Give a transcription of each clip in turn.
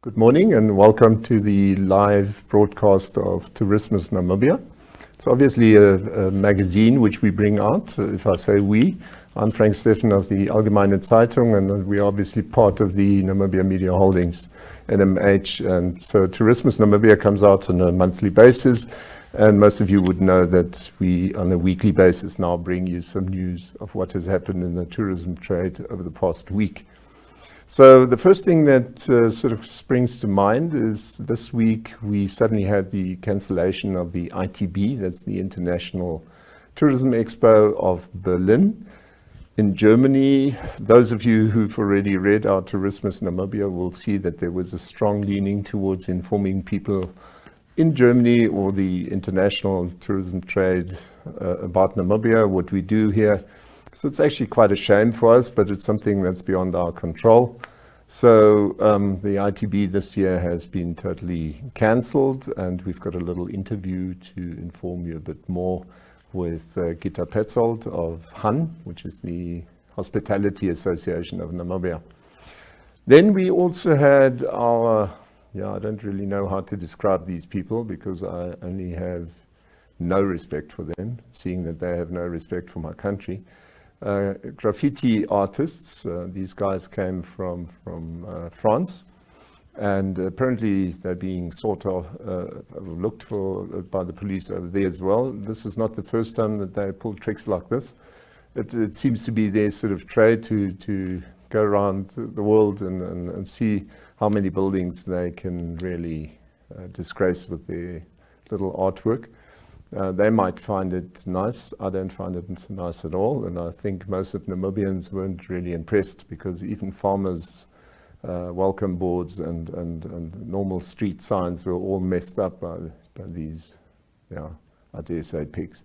Good morning and welcome to the live broadcast of Tourismus Namibia. It's obviously a magazine which we bring out. If I say we, I'm Frank Steffen of the Allgemeine Zeitung, and we're obviously part of the Namibia Media Holdings, NMH. And so Tourismus Namibia comes out on a monthly basis, and most of you would know that we on a weekly basis now bring you some news of what has happened in the tourism trade over the past week. So the first thing that sort of springs to mind is this week we suddenly had the cancellation of the ITB, that's the International Tourism Expo of Berlin in Germany. Those of you who've already read our Tourismus Namibia will see that there was a strong leaning towards informing people in Germany or the international tourism trade about Namibia, what we do here. So it's actually quite a shame for us, but it's something that's beyond our control. So the ITB this year has been totally cancelled, and we've got a little interview to inform you a bit more with Gitta Paetzold of HAN, which is the Hospitality Association of Namibia. Then we also had our, I don't really know how to describe these people because I only have no respect for them, seeing that they have no respect for my country. Graffiti artists. These guys came from France, and apparently they're being looked for by the police over there as well. This is not the first time that they pull tricks like this. It seems to be their sort of trade to go around the world and see how many buildings they can really disgrace with their little artwork. They might find it nice. I don't find it nice at all, and I think most of Namibians weren't really impressed because even farmers' welcome boards and normal street signs were all messed up by these, I dare say, pigs.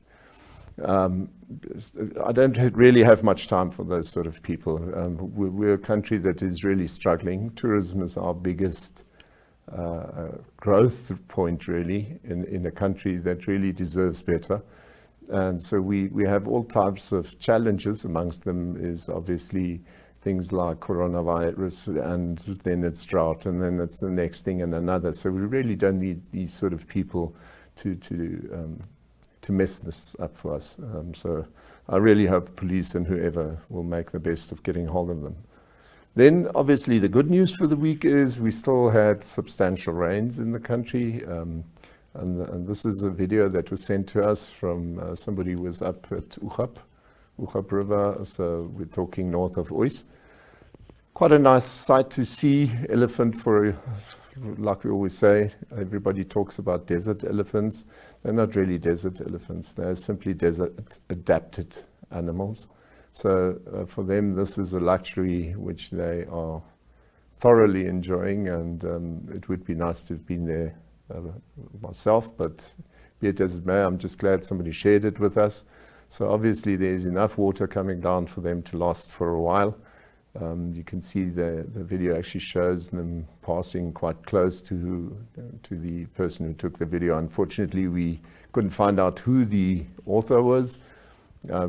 I don't really have much time for those sort of people. We're a country that is really struggling. Tourism is our biggest growth point really in a country that really deserves better, and so we have all types of challenges. Amongst them is obviously things like coronavirus, and then it's drought, and then it's the next thing and another. So we really don't need these sort of people to mess this up for us. So I really hope police and whoever will make the best of getting hold of them. Then obviously the good news for the week is we still had substantial rains in the country, and this is a video that was sent to us from somebody who was up at Oegap River, so we're talking north of Ois. Quite a nice sight to see. Elephant like we always say, everybody talks about desert elephants. They're not really desert elephants, they're simply desert adapted animals. So for them, this is a luxury which they are thoroughly enjoying, and it would be nice to have been there myself, but be it as it may, I'm just glad somebody shared it with us. So obviously there's enough water coming down for them to last for a while. You can see the video actually shows them passing quite close to the person who took the video. Unfortunately, we couldn't find out who the author was,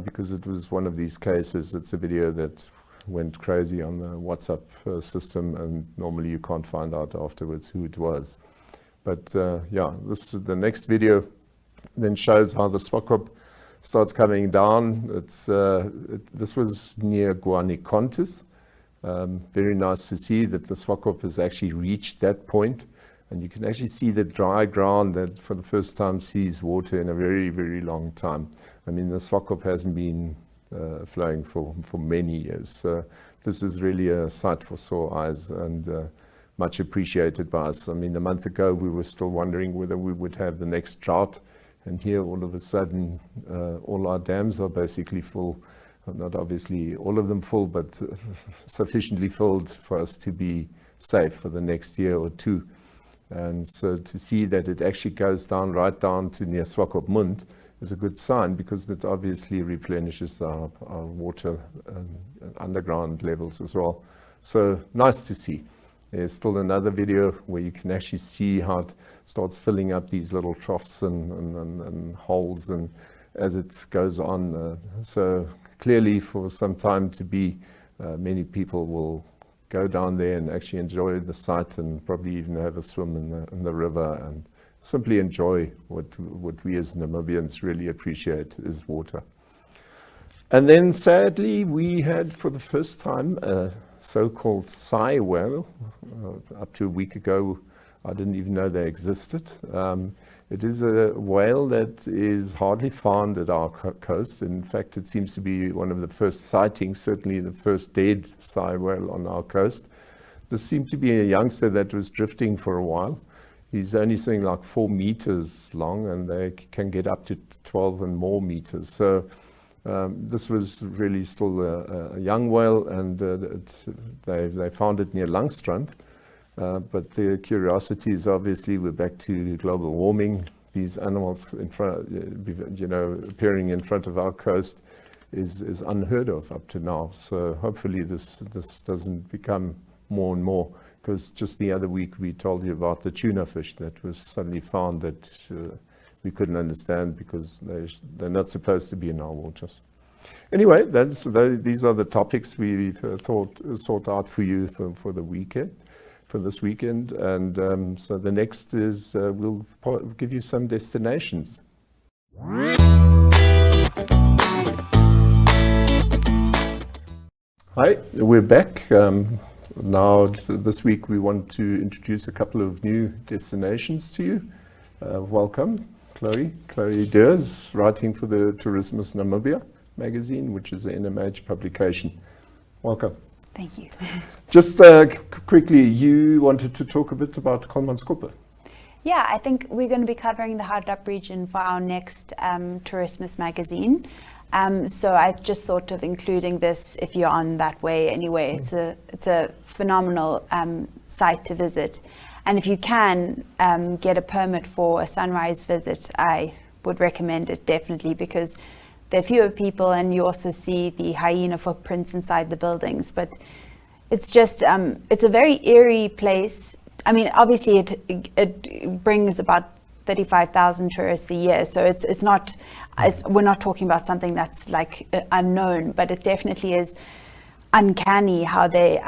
because it was one of these cases. It's a video that went crazy on the WhatsApp system, and normally you can't find out afterwards who it was. But this is the next video then shows how the Swakop starts coming down. This was near Guanicontis. Very nice to see that the Swakop has actually reached that point, and you can actually see the dry ground that for the first time sees water in a very, very long time. I mean, the Swakop hasn't been flowing for many years. So this is really a sight for sore eyes, and much appreciated by us. I mean, a month ago we were still wondering whether we would have the next drought, and here all of a sudden all our dams are basically full. Not obviously all of them full, but sufficiently filled for us to be safe for the next year or two. And so to see that it actually goes down right down to near Swakopmund is a good sign, because it obviously replenishes our water and underground levels as well. So nice to see. There's still another video where you can actually see how it starts filling up these little troughs and holes, and as it goes on. So clearly for some time to be, many people will go down there and actually enjoy the site, and probably even have a swim in the river, and simply enjoy what we as Namibians really appreciate is water. And then sadly, we had for the first time a so-called sei whale. Up to a week ago, I didn't even know they existed. It is a whale that is hardly found at our coast. In fact, it seems to be one of the first sightings, certainly the first dead sei whale on our coast. This seemed to be a youngster that was drifting for a while. He's only something like 4 meters long, and they can get up to 12 and more meters. So this was really still a young whale, and they found it near Langstrand. But the curiosity is obviously we're back to global warming. These animals in front, appearing in front of our coast is unheard of up to now. So hopefully this doesn't become more and more, because just the other week we told you about the tuna fish that was suddenly found that we couldn't understand because they're not supposed to be in our waters. Anyway, these are the topics we've sought out for you for the weekend. For this weekend, and so the next is we'll give you some destinations. Hi, we're back. Now this week we want to introduce a couple of new destinations to you. Welcome, Chloe. Chloe Deurs, writing for the Tourismus Namibia magazine, which is an NMH publication. Welcome. Thank you. Just quickly, you wanted to talk a bit about Kolmanskope. Yeah, I think we're going to be covering the Hardap region for our next Tourismus magazine. So I just thought of including this if you're on that way anyway. It's a phenomenal site to visit. And if you can get a permit for a sunrise visit, I would recommend it definitely, because there are fewer people, and you also see the hyena footprints inside the buildings. But it's just, it's a very eerie place. I mean, obviously it brings about 35,000 tourists a year. So it's not, we're not talking about something that's like unknown, but it definitely is uncanny how they,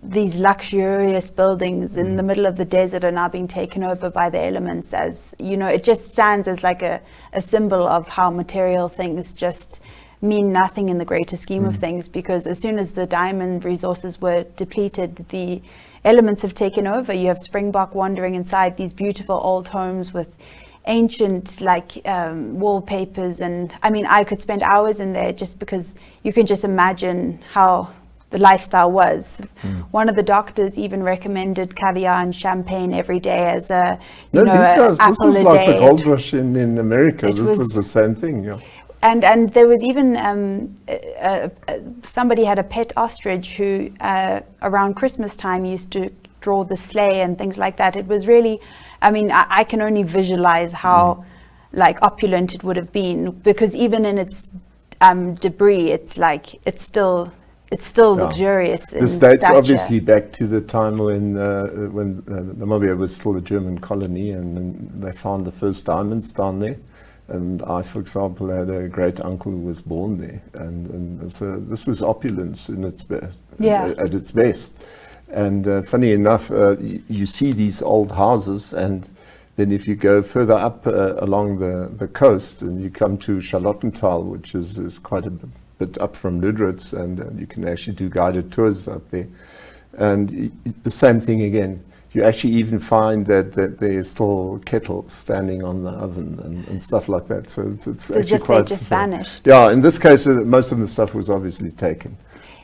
these luxurious buildings in the middle of the desert are now being taken over by the elements. As you know, it just stands as like a symbol of how material things just mean nothing in the greater scheme of things, because as soon as the diamond resources were depleted, the elements have taken over. You have Springbok wandering inside these beautiful old homes with ancient wallpapers, and I mean, I could spend hours in there just because you can just imagine how the lifestyle was. One of the doctors even recommended caviar and champagne every day as a, this was like day. the gold rush in America. This was the same thing, yeah. And there was even somebody had a pet ostrich who around Christmas time used to draw the sleigh and things like that. It was really, I mean, I can only visualize how like opulent it would have been, because even in its debris, it's like it's still luxurious. This dates obviously back to the time when Namibia was still a German colony, and they found the first diamonds down there. And I, for example, had a great uncle who was born there, and so this was opulence in its at its best. And funny enough, you see these old houses, and then if you go further up along the coast, and you come to Charlottenthal, which is quite a bit up from Lüderitz, and you can actually do guided tours up there. And the same thing again. You actually even find that there's still kettles standing on the oven and stuff like that. So it's actually quite just vanished. Yeah, in this case, most of the stuff was obviously taken.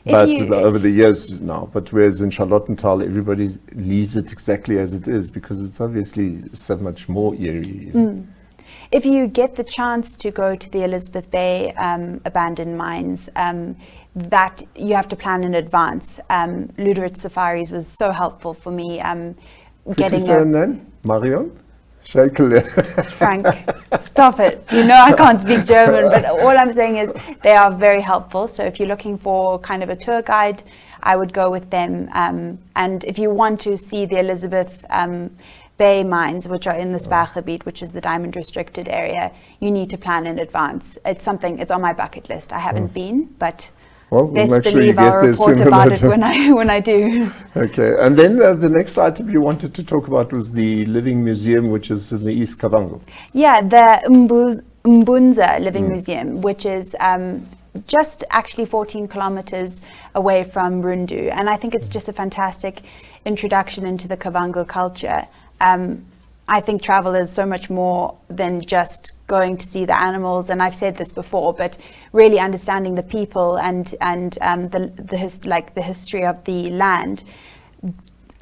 But over the years now. But whereas in Charlottenthal, everybody leaves it exactly as it is, because it's obviously so much more eerie. If you get the chance to go to the Elizabeth Bay abandoned mines, that you have to plan in advance. Lüderitz Safaris was so helpful for me. Getting a name? Marion? Frank, stop it. You know I can't speak German, but all I'm saying is they are very helpful. So if you're looking for kind of a tour guide, I would go with them. And if you want to see the Elizabeth Bay mines, which are in the Spargebied, which is the diamond restricted area, you need to plan in advance. It's on my bucket list. I haven't been, but Well, we'll best make sure you believe I'll get there report sooner or about it later. when I do. Okay, and then the next item you wanted to talk about was the Living Museum, which is in the East Kavango. Yeah, the Mbunza Living Museum, which is just actually 14 kilometers away from Rundu. And I think it's just a fantastic introduction into the Kavango culture. I think travel is so much more than just going to see the animals, and I've said this before, but really understanding the people and the history of the land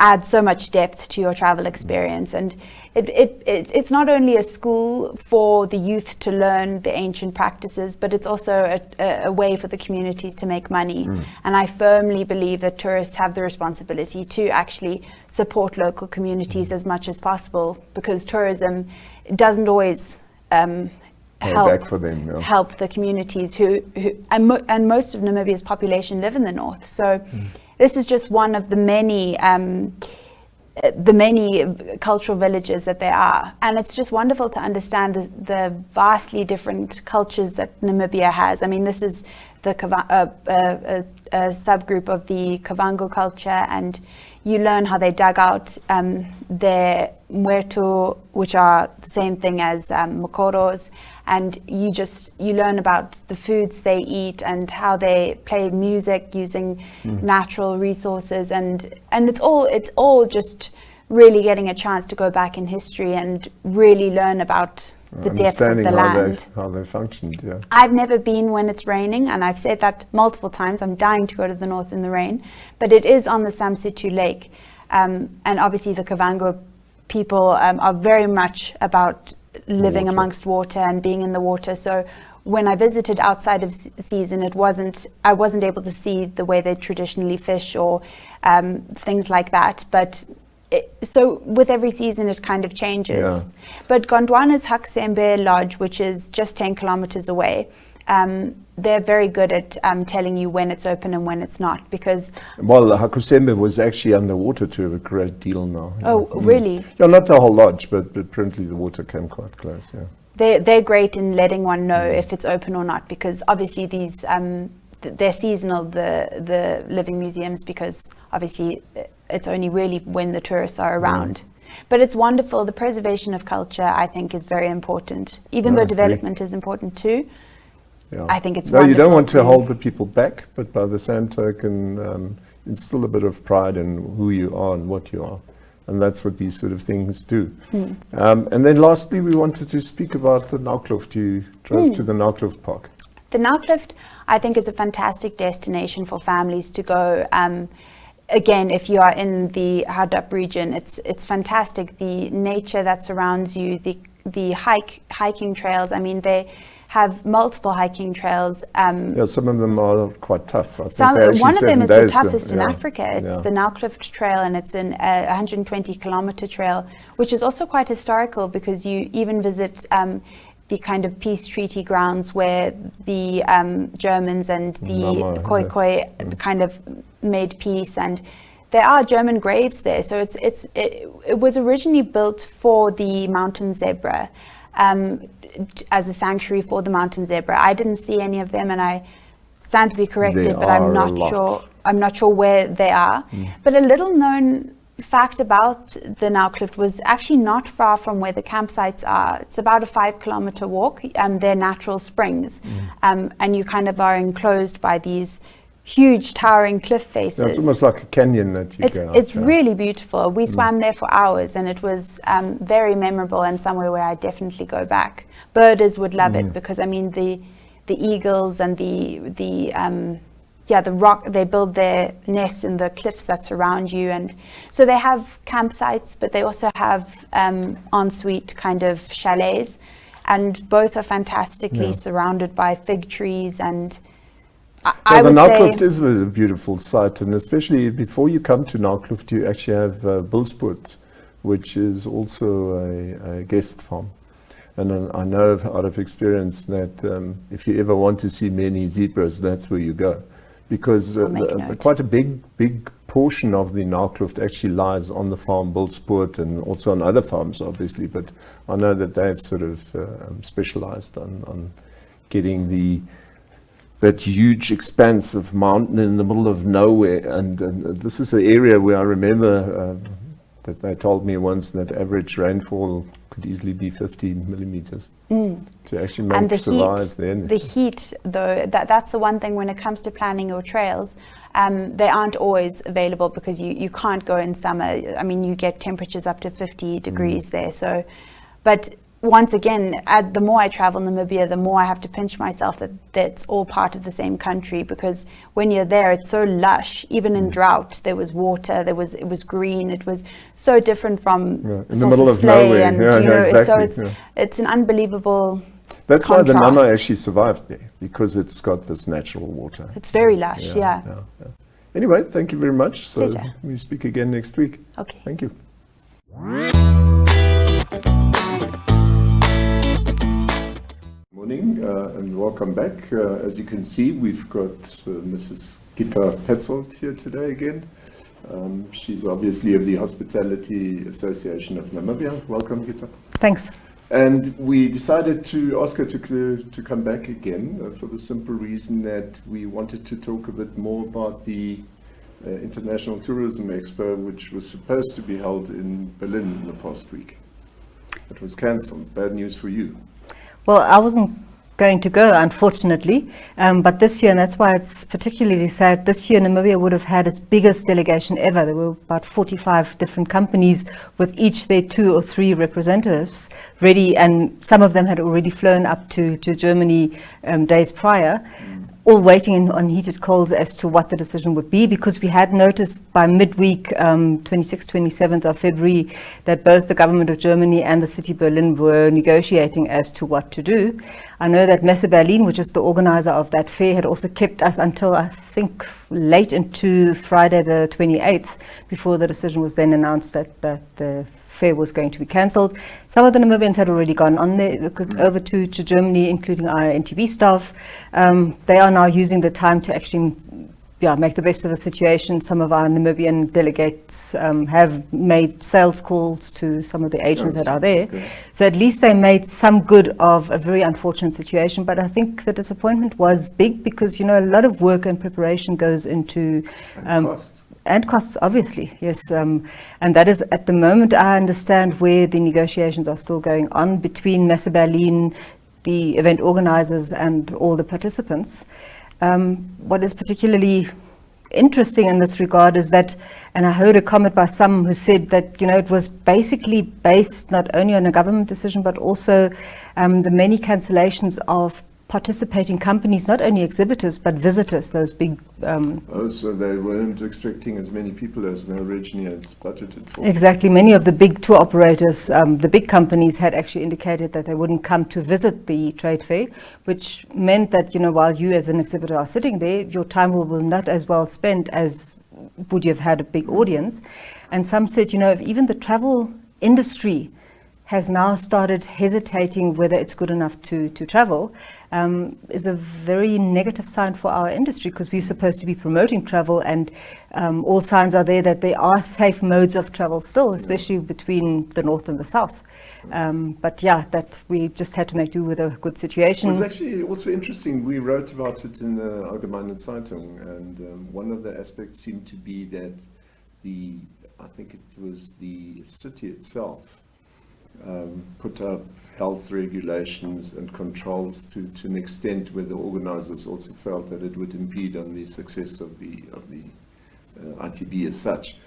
adds so much depth to your travel experience. And it's not only a school for the youth to learn the ancient practices, but it's also a way for the communities to make money. And I firmly believe that tourists have the responsibility to actually support local communities as much as possible, because tourism doesn't always Back for them, yeah. help the communities and most of Namibia's population live in the north. So this is just one of the many cultural villages that there are, and it's just wonderful to understand the vastly different cultures that Namibia has. I mean, this is a subgroup of the Kavango culture, and you learn how they dug out their mwetu, which are the same thing as mokoros, and you learn about the foods they eat and how they play music using natural resources, and it's all just really getting a chance to go back in history and really learn about the depth of the land. How they functioned, yeah. I've never been when it's raining, and I've said that multiple times. I'm dying to go to the north in the rain, but it is on the Samsitu Lake, and obviously the Kavango people are very much about living amongst water and being in the water. So when I visited outside of season, I wasn't able to see the way they traditionally fish or things like that, but so with every season it kind of changes. Yeah. But Gondwana's Haksembe Lodge, which is just 10 kilometers away, they're very good at telling you when it's open and when it's not, because Well, Hakusembe was actually underwater to a great deal now. Oh, really? Yeah, not the whole lodge, but apparently the water came quite close, yeah. they're great in letting one know if it's open or not, because obviously these they're seasonal, the living museums, because obviously it's only really when the tourists are around. But it's wonderful. The preservation of culture, I think, is very important, even though development is important too. Yeah. I think it's No, wonderful. you don't want to hold the people back, but by the same token, instill a bit of pride in who you are and what you are. And that's what these sort of things do. And then lastly, we wanted to speak about the Naukluft. You drove to the Naukluft Park. The Naukluft, I think, is a fantastic destination for families to go. Again, if you are in the Hardap region, it's fantastic. The nature that surrounds you, the hiking trails. I mean, they have multiple hiking trails. Yeah, some of them are quite tough. I think One of them is the 7 days toughest in yeah. Africa. It's Yeah. the Naukluft Trail, and it's an 120-kilometer trail, which is also quite historical, because you even visit the kind of peace treaty grounds where the Germans and the Khoi kind of made peace, and there are German graves there. So it was originally built for the mountain zebra, as a sanctuary for the mountain zebra. I didn't see any of them, and I stand to be corrected, but I'm not sure. I'm not sure where they are. But a little known fact about the Naukluft was actually not far from where the campsites are. It's about a 5-kilometer walk, and they're natural springs, and you kind of are enclosed by these huge towering cliff faces. Yeah, it's almost like a canyon that you go. It's really beautiful. We swam there for hours, and it was very memorable, and somewhere where I definitely go back. Birders would love it, because I mean the eagles and the rock, they build their nests in the cliffs that surround you, and so they have campsites, but they also have ensuite kind of chalets, and both are fantastically surrounded by fig trees. And I the would Naukluft say is a beautiful site, and especially before you come to Naukluft, you actually have Bulsput, which is also a guest farm. And I know out of experience that if you ever want to see many zebras, that's where you go, because quite a big portion of the Naukluft actually lies on the farm Bulsput, and also on other farms, obviously. But I know that they've sort of specialized on getting the that huge expanse of mountain in the middle of nowhere. And this is an area where I remember that they told me once that average rainfall could easily be 15 millimeters to actually make And the survive heat, then. the heat, though, that's the one thing when it comes to planning your trails. They aren't always available because you can't go in summer. I mean, you get temperatures up to 50 degrees there. So, but once again, the more I travel Namibia, the more I have to pinch myself that it's all part of the same country, because when you're there, it's so lush. Even in drought, there was water, it was green. It was so different from in the middle of nowhere. And Exactly. so it's an unbelievable. That's contrast. why the Nana actually survives there, because it's got this natural water. It's very lush. Yeah. Anyway, thank you very much. So Pleasure. we speak again next week. Okay. Thank you. Morning and welcome back. As you can see, we've got Mrs. Gitta Paetzold here today again. She's obviously of the Hospitality Association of Namibia. Welcome, Gitta. Thanks. And we decided to ask her to come back again for the simple reason that we wanted to talk a bit more about the International Tourism Expo, which was supposed to be held in Berlin the past week. It was cancelled. Bad news for you. Well, I wasn't going to go, unfortunately, but this year, and that's why it's particularly sad, this year Namibia would have had its biggest delegation ever. There were about 45 different companies with each their 2 or 3 representatives ready, and some of them had already flown up to Germany days prior, all waiting on heated coals as to what the decision would be, because we had noticed by midweek, 26th, 27th of February, that both the government of Germany and the city Berlin were negotiating as to what to do. I know that Messe Berlin, which is the organizer of that fair, had also kept us until, I think, late into Friday the 28th, before the decision was then announced that the fair was going to be cancelled. Some of the Namibians had already gone on there, over to Germany, including our NTB staff. They are now using the time to actually make the best of the situation. Some of our Namibian delegates have made sales calls to some of the agents that are there. Okay. So at least they made some good of a very unfortunate situation. But I think the disappointment was big, because, a lot of work and preparation goes into Cost. and costs, obviously, yes. And that is, at the moment, I understand, where the negotiations are still going on between Messe Berlin, the event organizers, and all the participants. What is particularly interesting in this regard is that, and I heard a comment by some who said that, it was basically based not only on a government decision, but also the many cancellations of participating companies, not only exhibitors, but visitors, those big... So they weren't expecting as many people as they originally had budgeted for. Exactly. Many of the big tour operators, the big companies, had actually indicated that they wouldn't come to visit the trade fair, which meant that, while you as an exhibitor are sitting there, your time will not as well spent as would you have had a big audience. And some said, if even the travel industry has now started hesitating whether it's good enough to travel, is a very negative sign for our industry, because we're supposed to be promoting travel, and all signs are there that there are safe modes of travel still, especially between the north and the south. But that we just had to make do with a good situation. It was actually also interesting. We wrote about it in the Allgemeine Zeitung, and one of the aspects seemed to be that I think it was the city itself, put up health regulations and controls to an extent where the organizers also felt that it would impede on the success of the ITB as such.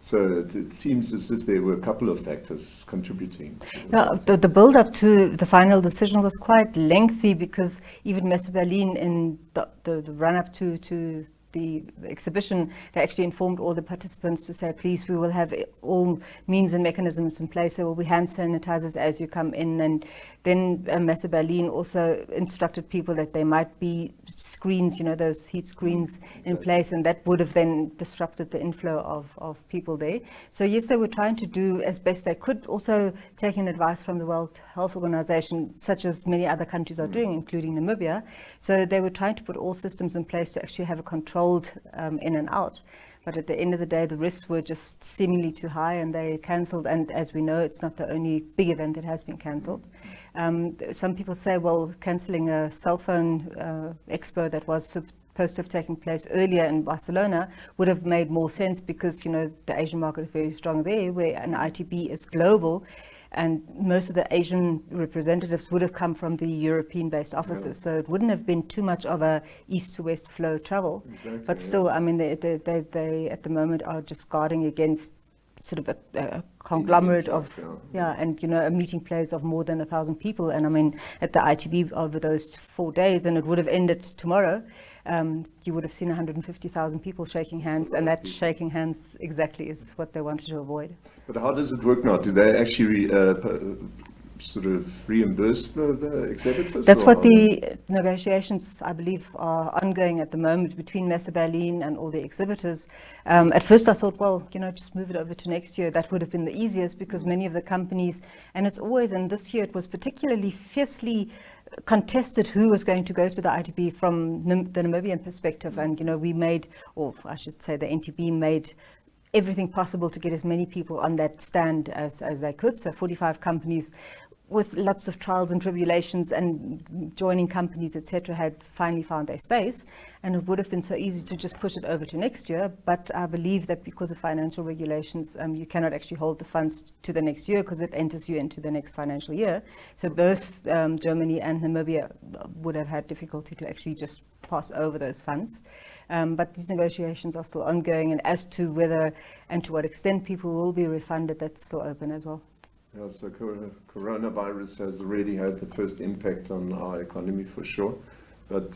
So it seems as if there were a couple of factors contributing. The build-up to the final decision was quite lengthy, because even Messe Berlin, in the run-up to the exhibition, they actually informed all the participants to say, please, we will have all means and mechanisms in place. There will be hand sanitizers as you come in. And then Messe Berlin also instructed people that there might be screens, those heat screens in place, and that would have then disrupted the inflow of people there. So yes, they were trying to do as best they could, also taking advice from the World Health Organization, such as many other countries are doing, including Namibia. So they were trying to put all systems in place to actually have a controlled in and out. But at the end of the day, the risks were just seemingly too high and they cancelled. And as we know, it's not the only big event that has been cancelled. Some people say, well, cancelling a cell phone expo that was supposed to have taken place earlier in Barcelona would have made more sense because, you know, the Asian market is very strong there, where an ITB is global. And most of the Asian representatives would have come from the European-based offices, so it wouldn't have been too much of a east to west flow travel. Exactly, but still, I mean, they at the moment are just guarding against sort of a conglomerate of, and, you know, a meeting place of more than 1,000 people. And I mean, at the ITB over those 4 days, and it would have ended tomorrow, you would have seen 150,000 people shaking hands, and that shaking hands exactly is what they wanted to avoid. But how does it work now? Do they actually sort of reimburse the exhibitors? That's what the negotiations, I believe, are ongoing at the moment between Messe Berlin and all the exhibitors. At first I thought, well, you know, just move it over to next year. That would have been the easiest because many of the companies, and it's always, and this year it was particularly fiercely contested who was going to go to the ITB from the Namibian perspective. And, you know, we made, or I should say the NTB made everything possible to get as many people on that stand as they could. So 45 companies with lots of trials and tribulations and joining companies, etc., had finally found their space. And it would have been so easy to just push it over to next year. But I believe that because of financial regulations, you cannot actually hold the funds to the next year because it enters you into the next financial year. So both Germany and Namibia would have had difficulty to actually just pass over those funds. But these negotiations are still ongoing, and as to whether and to what extent people will be refunded, that's still open as well. Yeah, so coronavirus has already had the first impact on our economy for sure. But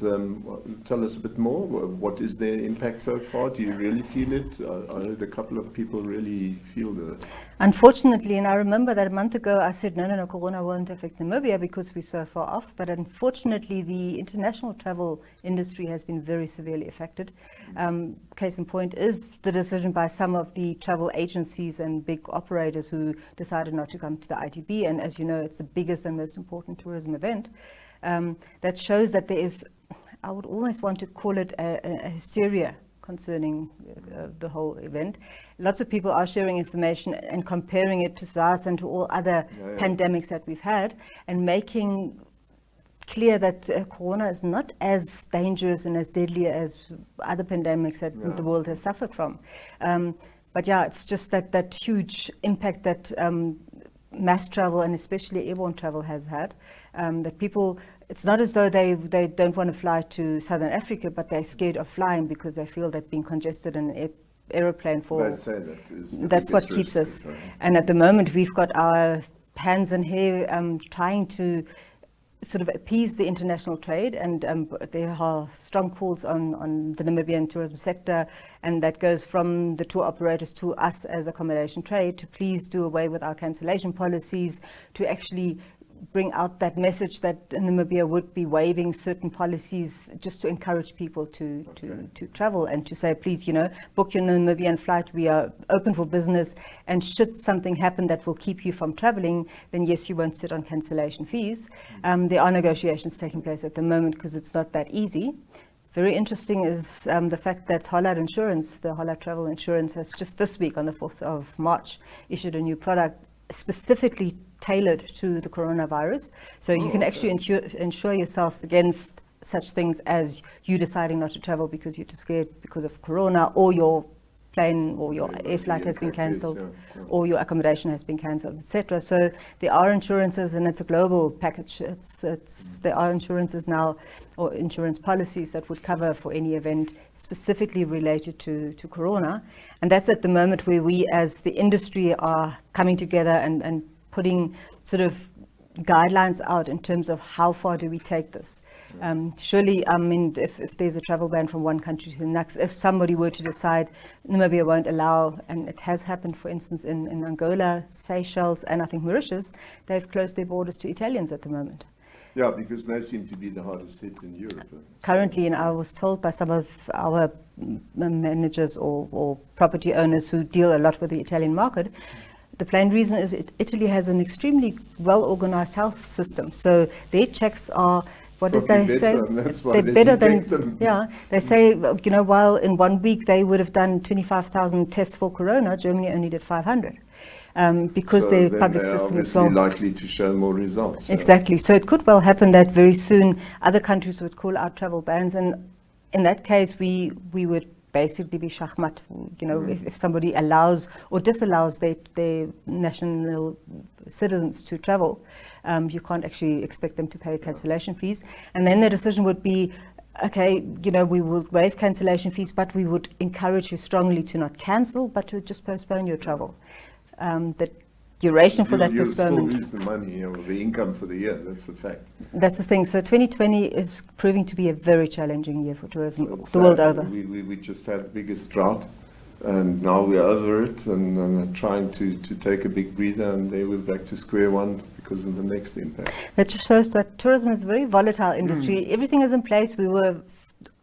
tell us a bit more. What is their impact so far? Do you really feel it? I heard a couple of people really feel the... Unfortunately, and I remember that a month ago I said, no, Corona won't affect Namibia because we're so far off. But unfortunately, the international travel industry has been very severely affected. Case in point is the decision by some of the travel agencies and big operators who decided not to come to the ITB. And as you know, it's the biggest and most important tourism event. That shows that there is, I would almost want to call it a hysteria concerning the whole event. Lots of people are sharing information and comparing it to SARS and to all other pandemics that we've had, and making clear that Corona is not as dangerous and as deadly as other pandemics that the world has suffered from. But yeah, it's just that huge impact that mass travel and especially airborne travel has had, that people, it's not as though they don't want to fly to Southern Africa, but they're scared of flying because they feel that being congested in an aeroplane for, that's what keeps us. And at the moment we've got our hands in hair trying to sort of appease the international trade, and there are strong calls on the Namibian tourism sector, and that goes from the tour operators to us as accommodation trade to please do away with our cancellation policies, to actually bring out that message that Namibia would be waiving certain policies just to encourage people to travel, and to say, please, you know, book your Namibian flight. We are open for business, and should something happen that will keep you from traveling, then yes, you won't sit on cancellation fees. There are negotiations taking place at the moment because it's not that easy. Very interesting is the fact that Hollard Insurance, the Hollard Travel Insurance, has just this week on the 4th of March issued a new product specifically tailored to the coronavirus. So you can actually insure yourselves against such things as you deciding not to travel because you're too scared because of Corona, or your plane or your air flight has been cancelled, or your accommodation has been cancelled, etc. So there are insurances, and it's a global package. There are insurances now, or insurance policies that would cover for any event specifically related to Corona. And that's at the moment where we as the industry are coming together and putting sort of guidelines out in terms of how far do we take this. Surely, I mean, if there's a travel ban from one country to the next, if somebody were to decide Namibia won't allow, and it has happened, for instance, in Angola, Seychelles, and I think Mauritius, they've closed their borders to Italians at the moment. Yeah, because they seem to be the hardest hit in Europe. Currently, and I was told by some of our managers or property owners who deal a lot with the Italian market, the plain reason is Italy has an extremely well-organized health system. So their checks are what did Probably they say? better, and that's why They're they better detect than, them. yeah, they say, while in 1 week they would have done 25,000 tests for corona, Germany only did 500. Because So their then public they're system is obviously well. likely to show more results. Exactly. So it could well happen that very soon other countries would call out travel bans, and in that case we would basically be shachmat. If somebody allows or disallows their national citizens to travel, you can't actually expect them to pay cancellation fees. And then the decision would be, okay, we will waive cancellation fees, but we would encourage you strongly to not cancel, but to just postpone your travel. The duration for that postponement. You'll still lose the money or the income for the year, that's a fact. That's the thing. So 2020 is proving to be a very challenging year for tourism So it's the world sad. over. We just had the biggest drought, and now we're over it and trying to take a big breather, and then we're back to square one because of the next impact. That just shows that tourism is a very volatile industry. Everything is in place. We were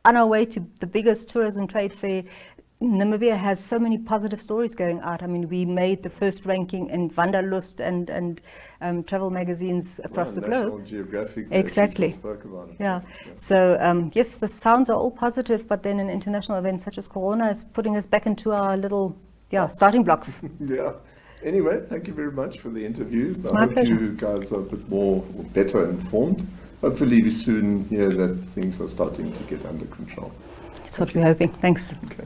on our way to the biggest tourism trade fair. Namibia has so many positive stories going out. I mean, we made the first ranking in Wanderlust and travel magazines across the globe. National Geographic Exactly. spoke about it. Yeah. So yes, the sounds are all positive, but then an international event such as Corona is putting us back into our little starting blocks. Yeah. Anyway, thank you very much for the interview. I My hope pleasure. you guys are a bit more or better informed. Hopefully we soon hear that things are starting to get under control. That's what we're hoping. Thanks. Okay.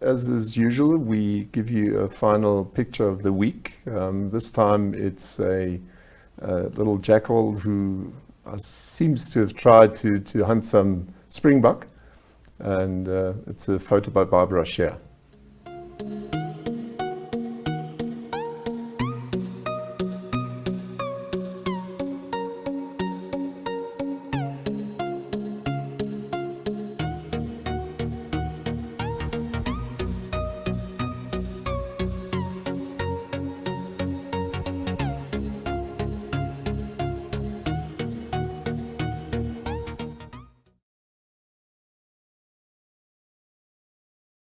As is usual, we give you a final picture of the week. This time it's a little jackal who seems to have tried to hunt some springbok, and it's a photo by Barbara Scheer.